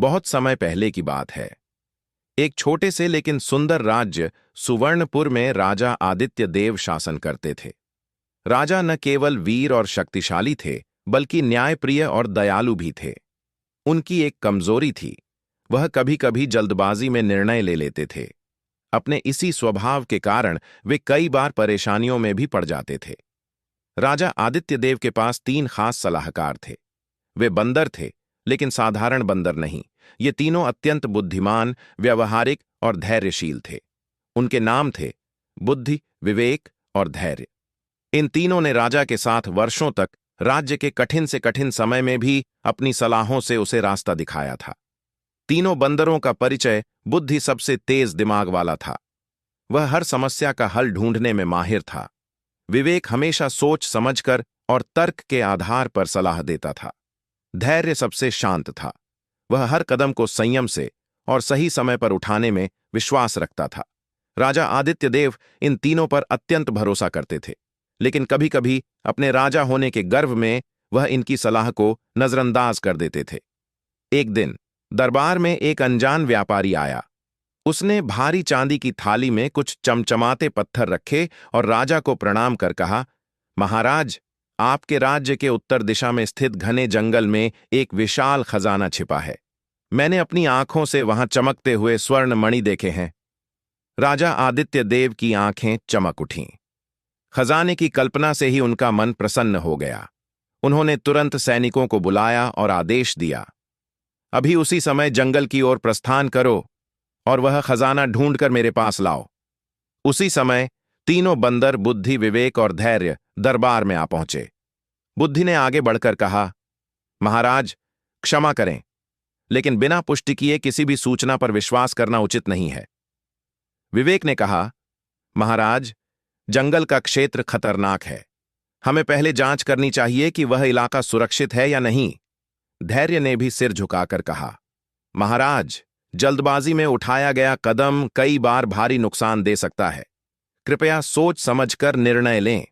बहुत समय पहले की बात है। एक छोटे से लेकिन सुंदर राज्य सुवर्णपुर में राजा आदित्य देव शासन करते थे। राजा न केवल वीर और शक्तिशाली थे, बल्कि न्यायप्रिय और दयालु भी थे। उनकी एक कमजोरी थी, वह कभी कभी जल्दबाजी में निर्णय ले लेते थे। अपने इसी स्वभाव के कारण वे कई बार परेशानियों में भी पड़ जाते थे। राजा आदित्य देव के पास 3 खास सलाहकार थे। वे बंदर थे, लेकिन साधारण बंदर नहीं। ये तीनों अत्यंत बुद्धिमान, व्यवहारिक और धैर्यशील थे। उनके नाम थे बुद्धि, विवेक और धैर्य। इन तीनों ने राजा के साथ वर्षों तक राज्य के कठिन से कठिन समय में भी अपनी सलाहों से उसे रास्ता दिखाया था। तीनों बंदरों का परिचय बुद्धि सबसे तेज दिमाग वाला था। वह हर समस्या का हल ढूंढने में माहिर था। विवेक हमेशा सोच समझकर और तर्क के आधार पर सलाह देता था। धैर्य सबसे शांत था। वह हर कदम को संयम से और सही समय पर उठाने में विश्वास रखता था। राजा आदित्य देव इन तीनों पर अत्यंत भरोसा करते थे, लेकिन कभी कभी अपने राजा होने के गर्व में वह इनकी सलाह को नजरअंदाज कर देते थे। एक दिन दरबार में एक अनजान व्यापारी आया। उसने भारी चांदी की थाली में कुछ चमचमाते पत्थर रखे और राजा को प्रणाम कर कहा, महाराज, आपके राज्य के उत्तर दिशा में स्थित घने जंगल में एक विशाल खजाना छिपा है। मैंने अपनी आंखों से वहां चमकते हुए स्वर्ण मणि देखे हैं। राजा आदित्य देव की आंखें चमक उठीं। खजाने की कल्पना से ही उनका मन प्रसन्न हो गया। उन्होंने तुरंत सैनिकों को बुलाया और आदेश दिया, अभी उसी समय जंगल की ओर प्रस्थान करो और वह खजाना ढूंढकर मेरे पास लाओ। उसी समय तीनों बंदर बुद्धि, विवेक और धैर्य दरबार में आ पहुंचे। बुद्धि ने आगे बढ़कर कहा, महाराज, क्षमा करें, लेकिन बिना पुष्टि किए किसी भी सूचना पर विश्वास करना उचित नहीं है। विवेक ने कहा, महाराज, जंगल का क्षेत्र खतरनाक है। हमें पहले जांच करनी चाहिए कि वह इलाका सुरक्षित है या नहीं। धैर्य ने भी सिर झुकाकर कहा, महाराज, जल्दबाजी में उठाया गया कदम कई बार भारी नुकसान दे सकता है। कृपया सोच समझकर निर्णय लें।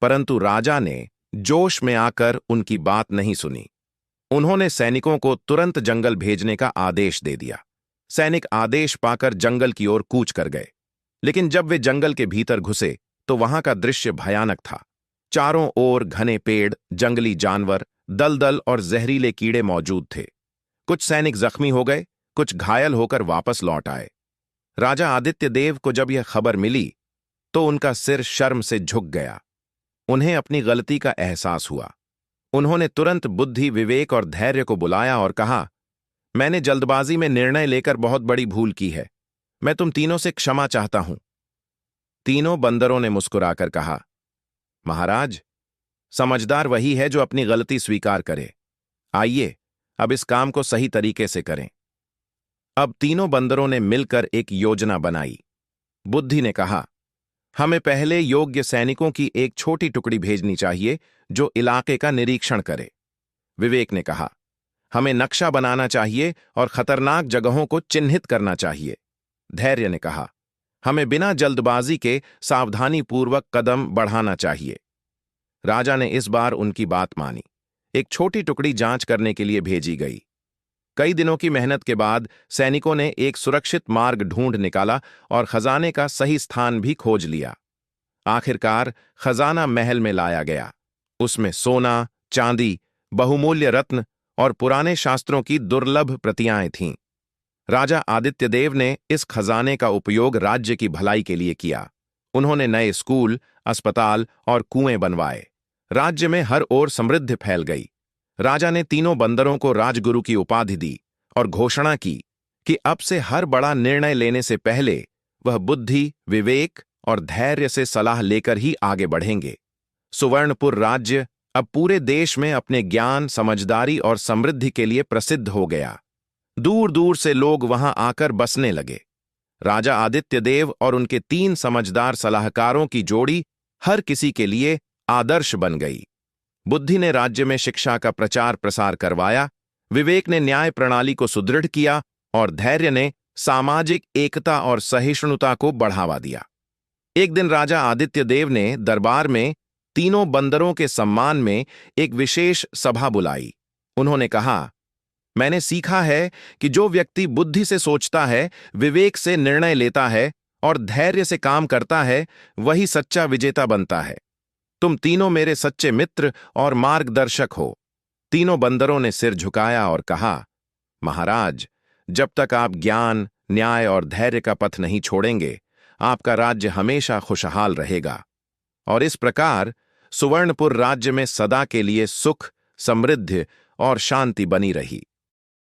परंतु राजा ने जोश में आकर उनकी बात नहीं सुनी। उन्होंने सैनिकों को तुरंत जंगल भेजने का आदेश दे दिया। सैनिक आदेश पाकर जंगल की ओर कूच कर गए। लेकिन जब वे जंगल के भीतर घुसे तो वहां का दृश्य भयानक था। चारों ओर घने पेड़, जंगली जानवर, दलदल और जहरीले कीड़े मौजूद थे। कुछ सैनिक जख्मी हो गए, कुछ घायल होकर वापस लौट आए। राजा आदित्य देव को जब यह खबर मिली तो उनका सिर शर्म से झुक गया। उन्हें अपनी गलती का एहसास हुआ। उन्होंने तुरंत बुद्धि, विवेक और धैर्य को बुलाया और कहा, मैंने जल्दबाजी में निर्णय लेकर बहुत बड़ी भूल की है। मैं तुम तीनों से क्षमा चाहता हूं। तीनों बंदरों ने मुस्कुराकर कहा, महाराज, समझदार वही है जो अपनी गलती स्वीकार करे। आइए, अब इस काम को सही तरीके से करें। अब तीनों बंदरों ने मिलकर एक योजना बनाई। बुद्धि ने कहा, हमें पहले योग्य सैनिकों की एक छोटी टुकड़ी भेजनी चाहिए जो इलाके का निरीक्षण करे। विवेक ने कहा, हमें नक्शा बनाना चाहिए और खतरनाक जगहों को चिन्हित करना चाहिए। धैर्य ने कहा, हमें बिना जल्दबाजी के सावधानीपूर्वक कदम बढ़ाना चाहिए। राजा ने इस बार उनकी बात मानी। एक छोटी टुकड़ी जांच करने के लिए भेजी गई। कई दिनों की मेहनत के बाद सैनिकों ने एक सुरक्षित मार्ग ढूंढ निकाला और खजाने का सही स्थान भी खोज लिया। आखिरकार खजाना महल में लाया गया। उसमें सोना, चांदी, बहुमूल्य रत्न और पुराने शास्त्रों की दुर्लभ प्रतियां थीं। राजा आदित्य देव ने इस खजाने का उपयोग राज्य की भलाई के लिए किया। उन्होंने नए स्कूल, अस्पताल और कुएं बनवाए। राज्य में हर ओर समृद्धि फैल गई। राजा ने तीनों बंदरों को राजगुरु की उपाधि दी और घोषणा की कि अब से हर बड़ा निर्णय लेने से पहले वह बुद्धि, विवेक और धैर्य से सलाह लेकर ही आगे बढ़ेंगे। सुवर्णपुर राज्य अब पूरे देश में अपने ज्ञान, समझदारी और समृद्धि के लिए प्रसिद्ध हो गया। दूर दूर से लोग वहां आकर बसने लगे। राजा आदित्य देव और उनके 3 समझदार सलाहकारों की जोड़ी हर किसी के लिए आदर्श बन गई। बुद्धि ने राज्य में शिक्षा का प्रचार प्रसार करवाया, विवेक ने न्याय प्रणाली को सुदृढ़ किया और धैर्य ने सामाजिक एकता और सहिष्णुता को बढ़ावा दिया। एक दिन राजा आदित्य देव ने दरबार में तीनों बंदरों के सम्मान में एक विशेष सभा बुलाई। उन्होंने कहा, मैंने सीखा है कि जो व्यक्ति बुद्धि से सोचता है, विवेक से निर्णय लेता है और धैर्य से काम करता है, वही सच्चा विजेता बनता है। तुम तीनों मेरे सच्चे मित्र और मार्गदर्शक हो। तीनों बंदरों ने सिर झुकाया और कहा, महाराज, जब तक आप ज्ञान, न्याय और धैर्य का पथ नहीं छोड़ेंगे, आपका राज्य हमेशा खुशहाल रहेगा। और इस प्रकार सुवर्णपुर राज्य में सदा के लिए सुख, समृद्धि और शांति बनी रही।